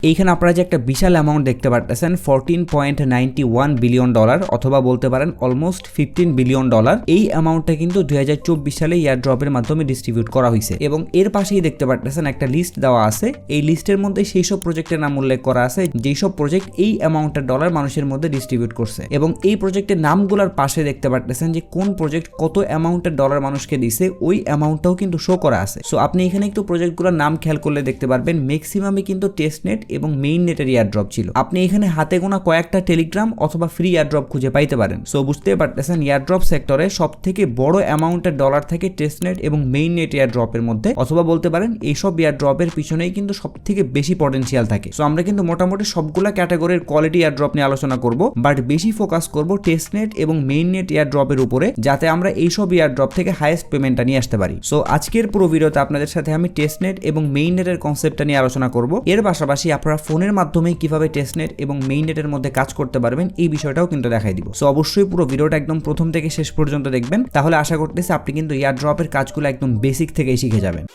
এইখানে আপনারা যে একটা বিশাল অ্যামাউন্ট দেখতে পারতেছেন $14.91 বিলিয়ন অথবা বলতে পারেন অলমোস্ট $15 বিলিয়ন। এই অ্যামাউন্টটা কিন্তু 2024 সালে এয়ারড্রপের মাধ্যমে ডিস্ট্রিবিউট করা হয়েছে এবং এর পাশেই দেখতে পারতেছেন একটা লিস্ট দেওয়া আছে। এই লিস্টের মধ্যে সেই সব প্রজেক্টের নাম উল্লেখ করা আছে যেই সব প্রজেক্ট এই অ্যামাউন্টের ডলার মানুষের মধ্যে ডিস্ট্রিবিউট করছে এবং এই প্রজেক্টের নামগুলোর পাশে দেখতে পারতেছেন যে কোন প্রজেক্ট কত অ্যামাউন্টের ডলার মানুষকে দিছে, ওই অ্যামাউন্টটাও কিন্তু শো করা আছে। সো আপনি এখানে একটু প্রজেক্টগুলোর নাম খেয়াল করলে দেখতে পারবেন ম্যাক্সিমামই কিন্তু টেস্টনেট এবং মেইন নেটের এয়ারড্রপ ছিল। আপনি এখানে হাতে গোনা কয়েকটা টেলিগ্রাম অথবা ফ্রি এয়ারড্রপ খুঁজে পাইতে পারেন। সো বুঝতে পারতেছেন এয়ারড্রপ সেক্টরে সব থেকে বড় অ্যামাউন্টের ডলার থাকে টেস্টনেট এবং মেইন নেট এয়ারড্রপের মধ্যে, অথবা বলতে পারেন এইসব এয়ারড্রপের পিছনেই কিন্তু সব থেকে বেশি পটেনশিয়াল থাকে। সো আমরা কিন্তু মোটামুটি সবগুলা ক্যাটাগরির কোয়ালিটি এয়ারড্রপ নিয়ে আলোচনা করব, বাট বেশি ফোকাস করব টেস্টনেট এবং মেইন নেট এয়ারড্রপের উপরে, যাতে আমরা এইসব এয়ারড্রপ থেকে হাইয়েস্ট পেমেন্টটা নিয়ে আসতে পারি। সো আজকের পুরো ভিডিওতে আপনাদের সাথে আমি টেস্টনেট এবং মেইন নেটের কনসেপ্টটা নিয়ে আলোচনা করব। এর পাশাপাশি আপনারা ফোনের মাধ্যমে কিভাবে টেস্টনেট এবং মেইন নেটের মধ্যে কাজ করতে পারবেন এই বিষয়টাও কিন্তু দেখাই দিব। সো অবশ্যই পুরো ভিডিওটা একদম প্রথম থেকে শেষ পর্যন্ত দেখবেন, তাহলে আশা করতেছি আপনি কিন্তু এয়ারড্রপের কাজগুলো একদম বেসিক থেকেই শিখে যাবেন।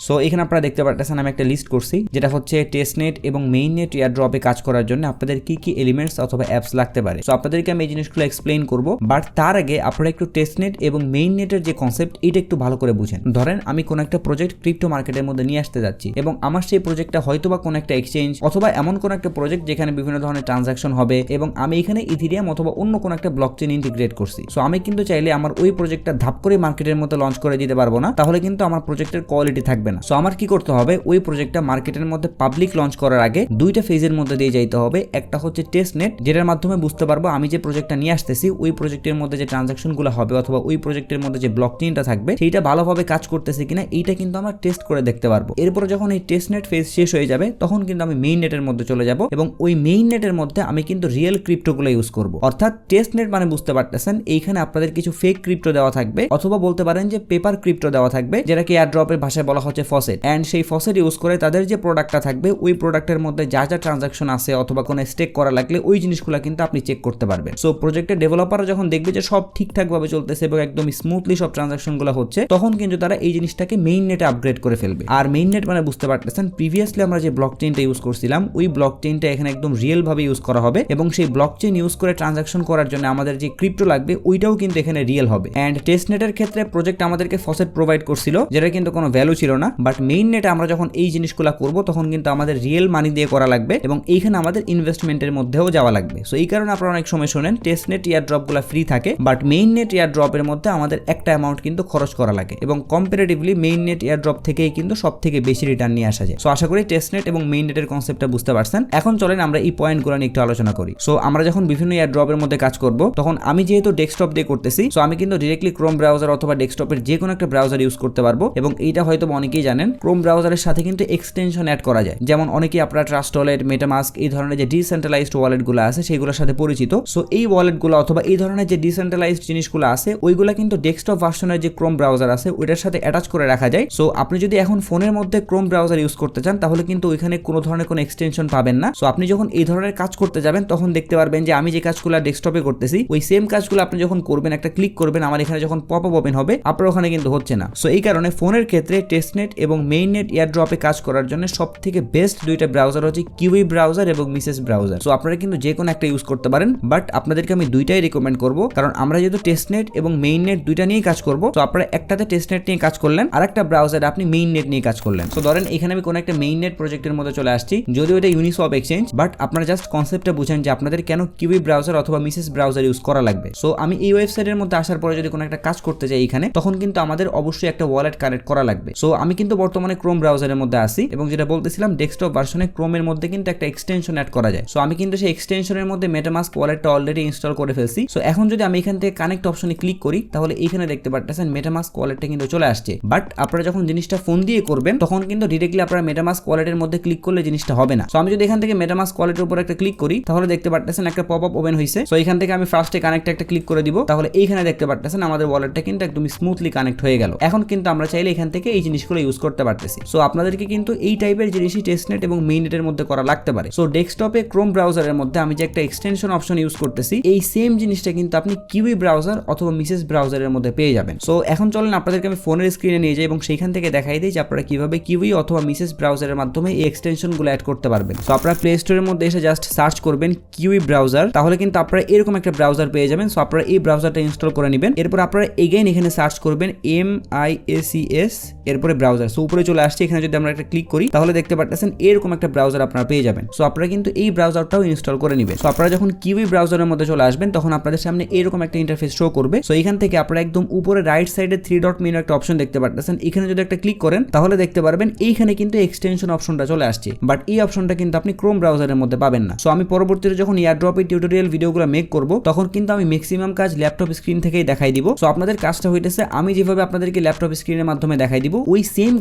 সো এখানে আপনারা দেখতে পারতেছেন আমি একটা লিস্ট করছি, যেটা হচ্ছে টেস্টনেট এবং মেইন নেট এয়ারড্রপে কাজ করার জন্য আপনাদের কি কি এলিমেন্টস অথবা অ্যাপস লাগতে পারে। সো আপনাদেরকে আমি এই জিনিসগুলো এক্সপ্লেইন করব, বাট তার আগে আপনারা একটু টেস্টনেট এবং মেইন নেটের যে কনসেপ্ট এটা একটু ভালো করে বুঝেন। ধরেন আমি কোন একটা প্রজেক্ট ক্রিপ্টো মার্কেটের মধ্যে নিয়ে আসতে যাচ্ছি এবং আমার সেই প্রজেক্টটা হয়তোবা কোন একটা এক্সচেঞ্জ অথবা এমন কোন একটা প্রজেক্ট যেখানে বিভিন্ন ধরনের ট্রানজাকশন হবে এবং আমি এখানে ইথিরিয়াম অথবা অন্য কোন একটা ব্লকচেন ইন্টিগ্রেট করছি। সো আমি কিন্তু চাইলে আমার ওই প্রজেক্টটা ধাপ করে মার্কেটের মধ্যে লঞ্চ করে দিতে পারবো না, তাহলে কিন্তু আমার প্রজেক্টের কোয়ালিটি থাকবে না। সো আমার কি করতে হবে, ওই প্রজেক্টটা মার্কেটের মধ্যে পাবলিক লঞ্চ করার আগে দুইটা ফেজের মধ্যে দিয়ে যাইতে হবে। একটা হচ্ছে টেস্টনেট, যেটার মাধ্যমে বুঝতে পারবো আমি যে প্রজেক্টটা নিয়ে আসতেছি ওই প্রজেক্টের মধ্যে যে ট্রানজাকশনগুলো হবে অথবা ওই প্রজেক্টের মধ্যে যে ব্লকচেইনটা থাকবে সেইটা ভালোভাবে কাজ করতেছে কিনা এইটা কিন্তু আমরা টেস্ট করে দেখতে পারবো। এরপর যখন এই টেস্টনেট ফেজ শেষ হয়ে যাবে তখন কিন্তু আমি মেইন নেটের মধ্যে চলে যাব এবং ওই মেইন নেটের মধ্যে আমি কিন্তু রিয়েল ক্রিপ্টোগুলো ইউজ করব। অর্থাৎ টেস্টনেট মানে বুঝতে পারতেছেন এইখানে আপনাদের কিছু ফেক ক্রিপ্টো দেওয়া থাকবে অথবা বলতে পারেন যে পেপার ক্রিপ্টো দেওয়া থাকবে, যেটাকে এয়ারড্রপের ভাষায় বলা হচ্ছে ফসেট। এন্ড সেই ফসেট ইউজ করে তাদের যে প্রোডাক্টটা থাকবে ওই প্রোডাক্টের মধ্যে যা যা ট্রানজাকশন আছে অথবা কোনো স্টেক করা লাগলে ওই জিনিসগুলো কিন্তু আপনি চেক করতে পারবেন। সো প্রজেক্টের ডেভেলপাররা যখন দেখবে যে সব ঠিকঠাক ভাবে চলতেছে এবং একদম স্মুথলি সব ট্রানজাকশনগুলো হচ্ছে, তখন কিন্তু তারা এই জিনিসটাকে মেইন নেটে আপগ্রেড করে ফেলবে। আর মেইন নেট মানে বুঝতে পারতেছেন প্রিভিয়াসলি আমরা যে ব্লকচেইনটা ইউজ করছিলাম ওই ব্লকচেইনটা এখানে একদম রিয়েল ভাবে ইউজ করা হবে এবং সেই ব্লকচেইন ইউজ করে ট্রানজাকশন করার জন্য আমাদের যে ক্রিপ্টো লাগবে ওইটাও কিন্তু এখানে রিয়েল হবে। এন্ড টেস্টনেটের ক্ষেত্রে প্রজেক্ট আমাদেরকে ফসেট প্রোভাইড করছিল, যেটা কিন্তু কোনো ভ্যালু ছিল না, বাট মেইন নেটে আমরা যখন এই জিনিসগুলো করব তখন কিন্তু আমাদের রিয়েল মানি দিয়ে করা লাগবে এবং এইখানে আমাদের ইনভেস্টমেন্টের মধ্যেও যাওয়া লাগবে। সো এই কারণে আপনারা অনেক সময় শোনেন টেস্টনেট এয়ারড্রপগুলো ফ্রি থাকে, বাট মেইন নেট এয়ারড্রপের মধ্যে আমাদের একটা অ্যামাউন্ট কিন্তু খরচ করা লাগে এবং কম্পারেটিভলি মেইন নেট এয়ারড্রপ থেকেই কিন্তু সব থেকে বেশি রিটার্ন নিয়ে আসা যায়। সো আশা করি টেস্টনেট এবং মেইন নেটের কনসেপ্টটা বুঝতে পারছেন। এখন চলেন আমরা এই পয়েন্টগুলো নিয়ে একটু আলোচনা করি। সো আমরা যখন বিভিন্ন এয়ারড্রপের মধ্যে কাজ করব তখন আমি যেহেতু ডেস্কটপ দিয়ে করতেছি, সো আমি কিন্তু ডিরেক্টলি ক্রোম ব্রাউজার অথবা ডেস্কটপের যে কোনো একটা ব্রাউজার ইউজ করতে পারবো এবং এইটা হয়তো অনেকেই জানেন ক্রোম ব্রাউজারের সাথে কিন্তু এক্সটেনশন অ্যাড করা যায়, যেমন অনেকেই আপনারা ট্রাস্ট ওয়ালেট, মেটামাস্ক এই ধরনের যে ডিসেন্ট্রালাইজড ওয়ালেটগুলো আছে সেগুলোর সাথে পরিচিত। সো এই ওয়ালেটগুলো অথবা এই ধরনের যে ডিসেন্ট্রালাইজড জিনিসগুলো আছে ওইগুলা কিন্তু ডেস্কটপ ভার্সনের যে ক্রোম ব্রাউজার আছে ওইটার সাথে অ্যাটাচ করে রাখা যায়। সো আপনি যদি এখন ফোনের মধ্যে ক্রোম ব্রাউজার ইউজ করতে চান তাহলে কিন্তু ওইখানে কোনো ধরনের কোনো এক্সটেনশন পাবেন না। সো আপনি যখন এই ধরনের কাজ করতে যাবেন তখন দেখতে পারবেন যে আমি যে কাজগুলো ডেস্কটপে করতেছি ওই সেম কাজগুলো আপনি যখন করবেন, একটা ক্লিক করবেন, আমার এখানে যখন পপ আপ ওপেন হবে আপনার ওখানে কিন্তু হচ্ছে না। সো এই কারণে ফোনের ক্ষেত্রে টেস্টনেট এবং মেইন নেট এয়ারড্রপে কাজ করার জন্য সব থেকে বেস্ট দুইটা ব্রাউজার হচ্ছে কিউই ব্রাউজার এবং মিসেস ব্রাউজার। সো আপনারা কিন্তু যে কোনো একটা ইউজ করতে পারেন, বাট আপনাদেরকে আমি দুইটাই রিকমেন্ড করব, কারণ আমরা যেহেতু টেস্টনেট এবং মেইন নেট দুইটা নিয়েই কাজ করব। তো আপনারা একটাতে টেস্টনেট নিয়ে কাজ করলেন আর একটা ব্রাউজারে আপনি মেইন নেট নিয়ে কাজ করলেন। সো ধরেন এখানে আমি কোনো একটা মেইন নেট প্রজেক্টের মধ্যে চলে আসছি, যদিও এটা ইউনিসওয়াপ এক্সচেঞ্জ, বাট আপনারা জাস্ট কনসেপ্টটা বুঝেন যে আপনাদের কেন কিউই ব্রাউজার অথবা মিসেস ব্রাউজার ইউজ করা লাগবে। সো আমি এই ওয়েবসাইটের মধ্যে আসার পরে যদি কোনো একটা কাজ করতে যাই এখানে, তখন কিন্তু আমাদের অবশ্যই একটা ওয়ালেট কানেক্ট করা লাগবে। সো আমি কিন্তু বর্তমানে ক্রোম ব্রাউজারের মধ্যে আসি এবং যেটা বলতেছিলাম ডেস্কটপ ভার্সনে ক্রোমের মধ্যে কিন্তু একটা এক্সটেনশন অ্যাড করা যায়। সো আমি কিন্তু সেই এক্সটেনশনের মধ্যে মেটামাস্ক ওয়ালেটটা অলরেডি ইনস্টল করে ফেলছি। সো এখন যদি আমি এখান থেকে কানেক্ট অপশনে ক্লিক করি তাহলে এখানে দেখতে পারতেছেন মেটামাস্ক ওয়ালেটটা কিন্তু চলে আসছে, বাট আপনারা যখন জিনিসটা ফোন দিয়ে করবেন তখন কিন্তু ডিরেক্টলি আপনারা মেটামাস্ক ওয়ালেটের মধ্যে ক্লিক করলে জিনিসটা হবে না। সো আমি যদি এখান থেকে মেটামাস্ক ওয়ালেটের উপর একটা ক্লিক করি তাহলে দেখতে পারতেছেন একটা পপ আপ ওপেন হয়েছে। সো এখান থেকে আমি ফার্স্টে কানেক্ট একটা ক্লিক করে দিব, তাহলে এইখানে দেখতে পারতেছেন আমাদের ওয়ালেটটা কিন্তু একদম স্মুথলি কানেক্ট হয়ে গেল। এখন কিন্তু আমরা চাইলে এখান থেকে এই জিনিসগুলো ইউজ ইউজ করতে পারতেছি। সো আপনাদেরকে কিন্তু এই টাইপের জিনিসই টেস্টনেট এবং মেইননেটের মধ্যে করা লাগতে পারে। সো ডেস্কটপে ক্রোম ব্রাউজারের মধ্যে আমি যে একটা এক্সটেনশন অপশন ইউজ করতেছি, এই সেম জিনিসটা কিন্তু আপনি কিউই ব্রাউজার অথবা মিসেস ব্রাউজারের মধ্যে পেয়ে যাবেন। সো এখন চলেন আপনাদেরকে আমি ফোনের স্ক্রিনে নিয়ে যাই এবং সেইখান থেকে দেখাই দিই যে আপনারা কিভাবে কিউই অথবা মিসেস ব্রাউজারের মাধ্যমে এই এক্সটেনশনগুলো অ্যাড করতে পারবেন। সো আপনারা প্লে স্টোরের মধ্যে এসে জাস্ট সার্চ করবেন কিউই ব্রাউজার, তাহলে কিন্তু আপনারা এরকম একটা ব্রাউজার পেয়ে যাবেন। সো আপনারা এই ব্রাউজারটা ইনস্টল করে নেবেন। এরপর আপনারা এগেইন এখানে সার্চ করবেন MISES এরপরে ব্রাউজার। সো উপরে চলে আসছে, এখানে যদি আমরা একটা ক্লিক করি তাহলে দেখতে পাচ্ছেন এরকম একটা ব্রাউজার আপনারা পেয়ে যাবেন। সো আপনারা কিন্তু এই ব্রাউজারটাও ইনস্টল করে নেবেন। সো আপনারা যখন কিউই ব্রাউজারের মধ্যে চলে আসবেন তখন আপনাদের সামনে এরকম একটা ইন্টারফেস শো করবে। সো এখান থেকে আপনারা একদম উপরে রাইট সাইডে 3 ডট মেনু একটা অপশন দেখতে পাচ্ছেন, এখানে যদি একটা ক্লিক করেন তাহলে দেখতে পারবেন এইখানে কিন্তু এক্সটেনশন অপশনটা চলে আসছে, বাট এই অপশনটা কিন্তু আপনি ক্রোম ব্রাউজারের মধ্যে পাবেন না। সো আমি পরবর্তীতে যখন এয়ারড্রপের টিউটোরিয়াল ভিডিওগুলো মেক করব তখন কিন্তু আমি ম্যাক্সিমাম কাজ ল্যাপটপ স্ক্রিন থেকেই দেখাই দিব। সো আপনাদের কাজটা হইতেছে আমি যেভাবে আপনাদেরকে ল্যাপটপ স্ক্রিনের মাধ্যমে দেখাই দিব ওই সেম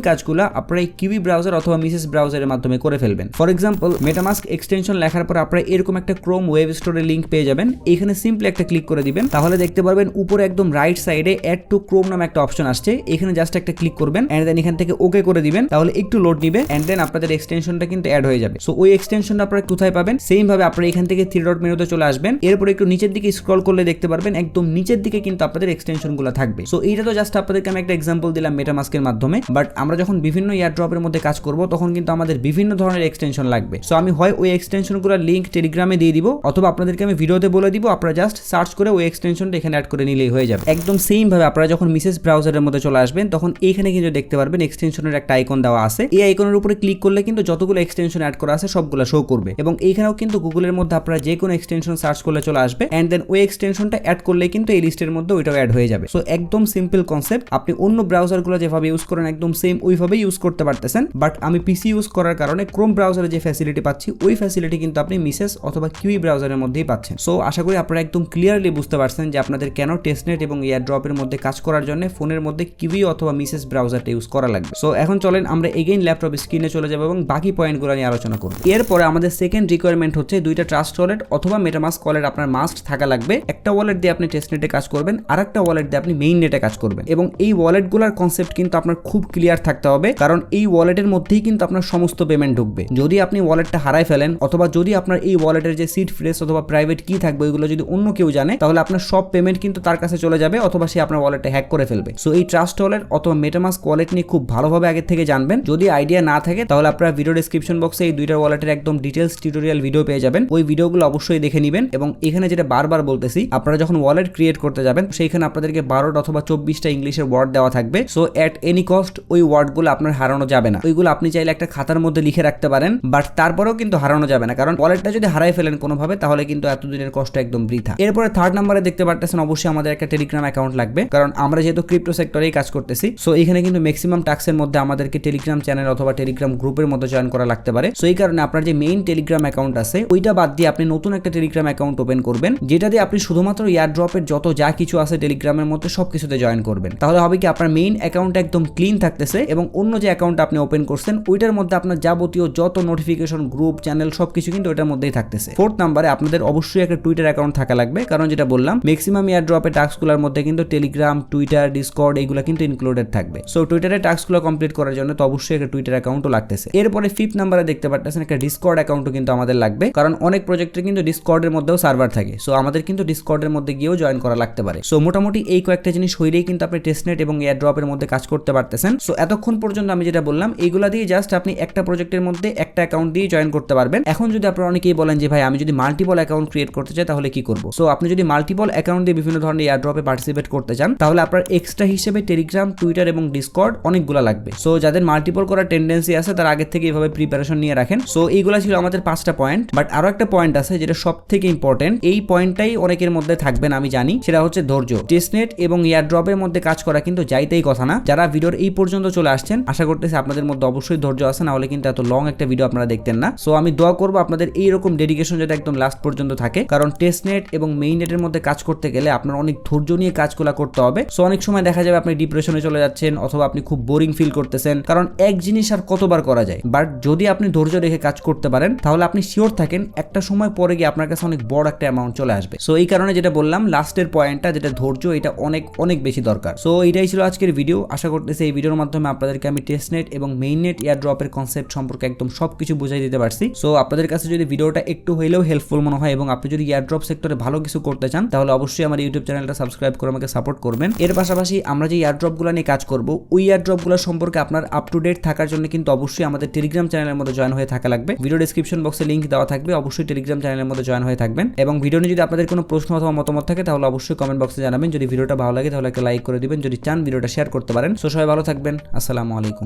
কাজগুলো আপনারা এই কিউই ব্রাউজার অথবা মিসেস ব্রাউজারের মাধ্যমে করে ফেলবেন। ফর এক্সাম্পল মেটামাস্ক এক্সটেনশন লেখার পর আপনারা এরকম একটা ক্রোম ওয়েব স্টোরের লিংক পেয়ে যাবেন, এখানে সিম্পলি একটা ক্লিক করে দিবেন, তাহলে দেখতে পারবেন উপরে একদম রাইট সাইডে অ্যাড টু ক্রোম নামে একটা অপশন আসছে, এখানে জাস্ট একটা ক্লিক করবেন এন্ড দেন এখান থেকে ওকে করে দিবেন, তাহলে একটু লোড নিবে এন্ড দেন আপনাদের এক্সটেনশনটা কিন্তু অ্যাড হয়ে যাবে। সো ওই এক্সটেনশনটা আপনারা কোথায় পাবেন, সেম ভাবে আপনারা এখান থেকে 3 ডট মেনুতে চলে আসবেন, এরপর একটু নিচের দিকে স্ক্রল করলে দেখতে পারবেন একদম নিচের দিকে কিন্তু আপনাদের এক্সটেনশনগুলো থাকবে। সো এইটা তো জাস্ট আপনাদেরকে আমি একটা এক্সাম্পল দিলাম মেটামাস্কের মাধ্যমে, বাট আমরা যখন বিভিন্ন এয়ারড্রপের মধ্যে কাজ করব তখন কিন্তু আমাদের বিভিন্ন ধরনের এক্সটেনশন লাগবে। সো আমি হয় ওই এক্সটেনশনগুলোর লিংক টেলিগ্রামে দিয়ে দিব অথবা আপনাদেরকে আমি ভিডিওতে বলে দিব, আপনারা জাস্ট সার্চ করে ওই এক্সটেনশনটা এখানে অ্যাড করে নিলেই হয়ে যাবে। একদম সেম ভাবে আপনারা যখন মিসেস ব্রাউজারের মধ্যে চলে আসবেন তখন এইখানে কিন্তু দেখতে পারবেন এক্সটেনশনের একটা আইকন দেওয়া আছে, এই আইকনের উপরে ক্লিক করলে কিন্তু যতগুলো এক্সটেনশন অ্যাড করা আছে সবগুলো শো করবে এবং এইখানেও কিন্তু গুগলের মধ্যে আপনারা যে কোনো এক্সটেনশন সার্চ করলে চলে আসবে এন্ড দেন ওই এক্সটেনশনটা অ্যাড করলে কিন্তু এই লিস্টের মধ্যে ওইটাও অ্যাড হয়ে যাবে। সো একদম সিম্পল কনসেপ্ট, আপনি অন্য ব্রাউজারগুলো যেভাবে ইউজ করেন একদম সেম ওইভাবেই ইউজ করতে পারতেছেন, বাট আমি পিসি ইউজ করার কারণে ক্রোম ব্রাউজারে যে ফ্যাসিলিটি পাচ্ছি ওই ফ্যাসিলিটি কিন্তু আপনি মিসেস অথবা কিউই ব্রাউজারের মধ্যেই পাচ্ছেন। সো আশা করি আপনারা একদম ক্লিয়ারলি বুঝতে পারছেন যে আপনাদের কেন টেস্টনেট এবং এয়ারড্রপের মধ্যে কাজ করার জন্য ফোনের মধ্যে কিউই অথবা মিসেস ব্রাউজারটা ইউজ করা লাগবে। সো এখন চলেন আমরা এগেইন ল্যাপটপ স্ক্রিনে চলে যাব এবং বাকি পয়েন্টগুলো নিয়ে আলোচনা করব। এরপরে আমাদের সেকেন্ড রিকোয়ারমেন্ট হচ্ছে দুইটা ট্রাস্ট ওয়ালেট অথবা মেটামাস্ক ওয়ালেট আপনার মাস্ট থাকা লাগবে। একটা ওয়ালেট দিয়ে আপনি টেস্টনেটে কাজ করবেন আর একটা ওয়ালেট দিয়ে আপনি মেইন নেটে কাজ করবেন এবং এই ওয়ালেটগুলোর কনসেপ্ট কিন্তু আপনার খুব ক্লিয়ার থাকতে হবে, কারণ এই ওয়ালেটের মধ্যেই কিন্তু আপনার সমস্ত পেমেন্ট ঢুকবে। যদি আপনি ওয়ালেটটা হারাই ফেলেন অথবা যদি আপনার এই ওয়ালেটের যে সিড ফ্রেজ অথবা প্রাইভেট কি থাকবে ওইগুলো যদি অন্য কেউ জানে তাহলে আপনার সব পেমেন্ট কিন্তু তার কাছে চলে যাবে অথবা সে আপনার ওয়ালেটটা হ্যাক করে ফেলবে। সো এই ট্রাস্ট ওয়ালেট অথবা মেটামাস্ক ওয়ালেট নিয়ে খুব ভালোভাবে আগে থেকে জানবেন। যদি আইডিয়া না থাকে তাহলে আপনারা ভিডিও ডেসক্রিপশন বক্সে এই দুইটা ওয়ালেটের একদম ডিটেইলস টিউটোরিয়াল ভিডিও পেয়ে যাবেন, ওই ভিডিওগুলো অবশ্যই দেখে নেবেন। এবং এখানে যেটা বারবার বলতেছি, আপনারা যখন ওয়ালেট ক্রিয়েট করতে যাবেন সেইখানে আপনাদেরকে 12 অথবা 24টা ইংলিশের ওয়ার্ড দেওয়া থাকবে। সো এট এনি কস্ট ওই ওয়ার্ডগুলো আপনার হারানো যাবে না, ওইগুলো আপনি চাইলে একটা খাতার মধ্যে লিখে রাখতে পারেন, বাট তারপরেও কিন্তু হারানো যাবে না, কারণ ওয়ালেটটা যদি হারাই ফেলেন কোনোভাবে তাহলে কিন্তু এতদিনের কষ্ট একদম বৃথা। এরপরে থার্ড নাম্বারে দেখতে পারতেছেন অবশ্যই আমাদের একটা টেলিগ্রাম অ্যাকাউন্ট লাগবে, কারণ আমরা যেহেতু ক্রিপ্টো সেক্টরেই কাজ করতেছি। সো এখানে কিন্তু ম্যাক্সিমাম টাস্কের মধ্যে আমাদেরকে টেলিগ্রাম চ্যানেল অথবা টেলিগ্রাম গ্রুপের মধ্যে জয়েন করা লাগতে পারে। সো এই কারণে আপনার যে মেইন টেলিগ্রাম অ্যাকাউন্ট আছে ওইটা বাদ দিয়ে আপনি নতুন একটা টেলিগ্রাম অ্যাকাউন্ট ওপেন করবেন, যেটা দিয়ে আপনি শুধুমাত্র এয়ারড্রপের যত যা কিছু আছে টেলিগ্রামের মধ্যে সবকিছুতে জয়েন করবেন। তাহলে হবে কি আপনার মেইন অ্যাকাউন্ট একদম ক্লিন থাকতেছে এবং অন্য যে অ্যাকাউন্ট আপনি ওপেন করছেন ওইটার মধ্যে আপনার যাবতীয় যত নোটিফিকেশন গ্রুপ চ্যানেল সবকিছু কিন্তু ওইটার মধ্যেই থাকতেছে। ফোর্থ নাম্বারে আপনাদের অবশ্যই একটা টুইটার অ্যাকাউন্ট থাকা লাগবে, কারণ যেটা বললাম ম্যাক্সিমাম এয়ারড্রপের টাস্কগুলোর মধ্যে কিন্তু টেলিগ্রাম, টুইটার, ডিসকর্ড এইগুলো কিন্তু ইনক্লুডেড থাকবে। সো টুইটারের টাস্কগুলো কমপ্লিট করার জন্য তো অবশ্যই একটা টুইটার অ্যাকাউন্টও লাগতেছে। এরপরে ফিফথ নাম্বারে দেখতে পাচ্ছেন একটা ডিসকর্ড অ্যাকাউন্টও কিন্তু আমাদের লাগবে, কারণ অনেক প্রজেক্টের কিন্তু ডিসকর্ডের মধ্যেও সার্ভার থাকে। সো আমাদের কিন্তু ডিসকর্ডের মধ্যে গিয়েও জয়েন করা লাগতে পারে। সো মোটামুটি এই কয়েকটা জিনিস হইলেই কিন্তু আপনি টেস্টনেট এবং এয়ারড্রপের মধ্যে কাজ করতে পারতেছেন। সো এতক্ষণ পর্যন্ত আমি যেটা বললাম এইগুলা দিয়ে জাস্ট আপনি একটা প্রজেক্টের মধ্যে একটা অ্যাকাউন্ট দিয়ে জয়েন করতে পারবেন। এখন যদি আপনারা অনেকেই বলেন যে ভাই আমি যদি মাল্টিপল অ্যাকাউন্ট ক্রিয়েট করতে চাই তাহলে কি করব? সো আপনি যদি মাল্টিপল অ্যাকাউন্ট দিয়ে বিভিন্ন ধরনের এয়ারড্রপে পার্টিসিপেট করতে চান তাহলে আপনার এক্সট্রা হিসেবে টেলিগ্রাম, টুইটার এবং ডিসকর্ড অনেকগুলো লাগবে। সো যাদের মাল্টিপল করার টেন্ডেন্সি আছে তারা আগের থেকে এইভাবে প্রিপারেশন নিয়ে রাখেন। সো এইগুলো ছিল আমাদের 5টা পয়েন্ট, বাট আরো একটা পয়েন্ট আছে যেটা সব থেকে ইম্পর্টেন্ট, এই পয়েন্টটাই অনেকের মধ্যে থাকবে না আমি জানি, সেটা হচ্ছে ধৈর্য। টেস্টনেট এবং এয়ারড্রপের মধ্যে কাজ করা কিন্তু যাইতেই কথা না। যারা ভিডিওর এই পর্যন্ত চলে আসছেন আশা করতেছি আপনাদের মধ্যে অবশ্যই ধৈর্য আছে, না হলে কিন্তু এত লং একটা ভিডিও আপনারা দেখতেন না। সো আমি দোয়া করবো আপনাদের এইরকম ডেডিকেশন যাতে একদম লাস্ট পর্যন্ত থাকে, কারণ টেস্টনেট এবং মেইন নেটের মধ্যে কাজ করতে গেলে আপনার অনেক ধৈর্য নিয়ে কাজগুলো করতে হবে। সো অনেক সময় দেখা যাবে আপনি ডিপ্রেশনে চলে যাচ্ছেন অথবা আপনি খুব বোরিং ফিল করতেছেন, কারণ এক জিনিস আর কতবার করা যায়। বাট যদি আপনি ধৈর্য রেখে কাজ করতে পারেন তাহলে আপনি শিওর থাকেন একটা সময় পরে গিয়ে আপনার কাছে অনেক বড় একটা অ্যামাউন্ট চলে আসবে। সো এই কারণে যেটা বললাম লাস্টের পয়েন্টটা যেটা ধৈর্য, এটা অনেক অনেক বেশি দরকার। সো এইটাই ছিল আজকের ভিডিও। আশা করতেছি এই ভিডিওর মাধ্যমে মাধ্যমে আপনাদেরকে আমি টেস্টনেট এবং মেইননেট এয়ারড্রপের কনসেপ্ট সম্পর্কে একদম সবকিছু বুঝাই দিতে পারছি। সো আপনাদের কাছে যদি ভিডিওটা একটু হইলেও হেল্পফুল মনে হয় এবং আপনি যদি এয়ারড্রপ সেক্টরে ভালো কিছু করতে চান তাহলে অবশ্যই আমার ইউটিউব চ্যানেলটা সাবস্ক্রাইব করে আমাকে সাপোর্ট করবেন। এর পাশাপাশি আমরা যে এয়ারড্রপগুলো নিয়ে কাজ করব ওই এয়ারড্রপগুলো সম্পর্কে আপনার আপ টু ডেট থাকার জন্য কিন্তু অবশ্যই আমাদের টেলিগ্রাম চ্যানেলের মধ্যে জয়েন হয়ে থাকা লাগবে। ভিডিও ডেসক্রিপশন বক্সে লিংক দেওয়া থাকবে, অবশ্যই টেলিগ্রাম চ্যানেলের মধ্যে জয়েন হয়ে থাকবেন। এবং ভিডিও নিয়ে যদি আপনাদের কোনো প্রশ্ন অথবা মতামত থাকে তাহলে অবশ্যই কমেন্ট বক্সে জানাবেন। যদি ভিডিওটা ভালো লাগে তাহলে একটা লাইক করে দিবেন, যদি চান ভিডিওটা শেয়ার করতে পারেন। সো সবাই ভালো থাকবেন, আসসালামু আলাইকুম।